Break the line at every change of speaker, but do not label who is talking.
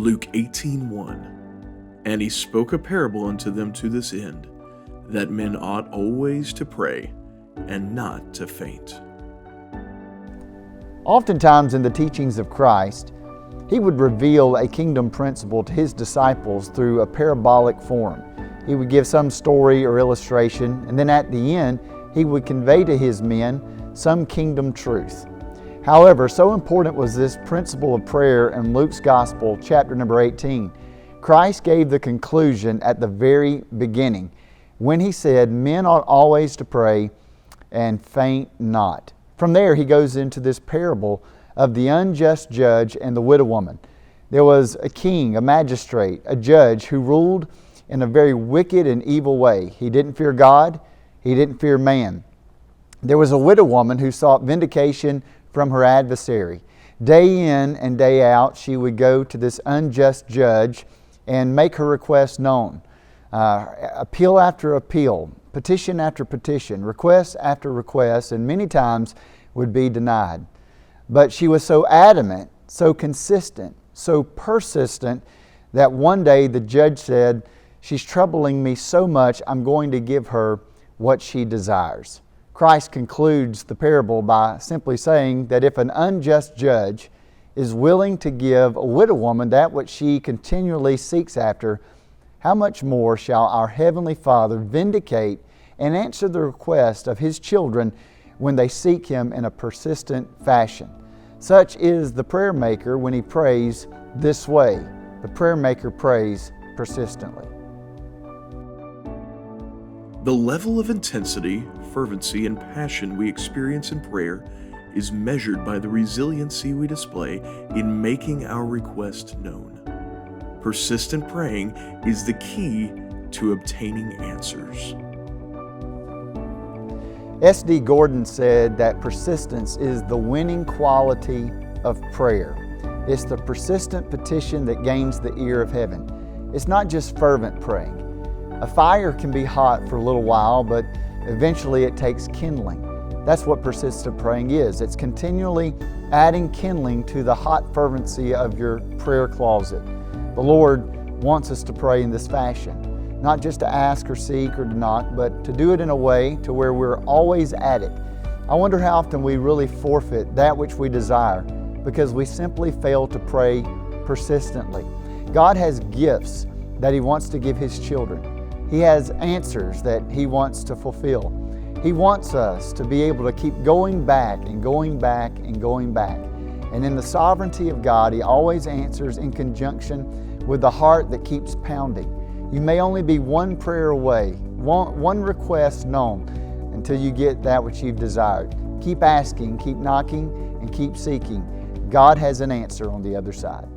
Luke 18:1. And he spoke a parable unto them to this end, that men ought always to pray, and not to faint.
Oftentimes in the teachings of Christ, He would reveal a kingdom principle to His disciples through a parabolic form. He would give some story or illustration, and then at the end, He would convey to His men some kingdom truth. However, so important was this principle of prayer in Luke's Gospel, chapter number 18. Christ gave the conclusion at the very beginning when He said, men ought always to pray and faint not. From there, He goes into this parable of the unjust judge and the widow woman. There was a king, a magistrate, a judge who ruled in a very wicked and evil way. He didn't fear God. He didn't fear man. There was a widow woman who sought vindication from her adversary. Day in and day out, she would go to this unjust judge and make her request known. Appeal after appeal, petition after petition, request after request, and many times would be denied. But she was so adamant, so consistent, so persistent that one day the judge said, she's troubling me so much, I'm going to give her what she desires. Christ concludes the parable by simply saying that if an unjust judge is willing to give a widow woman that which she continually seeks after, how much more shall our Heavenly Father vindicate and answer the request of His children when they seek Him in a persistent fashion? Such is the prayer maker when he prays this way. The prayer maker prays persistently.
The level of intensity, fervency, and passion we experience in prayer is measured by the resiliency we display in making our request known. Persistent praying is the key to obtaining answers.
S.D. Gordon said that persistence is the winning quality of prayer. It's the persistent petition that gains the ear of heaven. It's not just fervent praying. A fire can be hot for a little while, but eventually it takes kindling. That's what persistent praying is. It's continually adding kindling to the hot fervency of your prayer closet. The Lord wants us to pray in this fashion. Not just to ask or seek or to knock, but to do it in a way to where we're always at it. I wonder how often we really forfeit that which we desire because we simply fail to pray persistently. God has gifts that He wants to give His children. He has answers that He wants to fulfill. He wants us to be able to keep going back and going back and going back. And in the sovereignty of God, He always answers in conjunction with the heart that keeps pounding. You may only be one prayer away, one request known until you get that which you've desired. Keep asking, keep knocking, and keep seeking. God has an answer on the other side.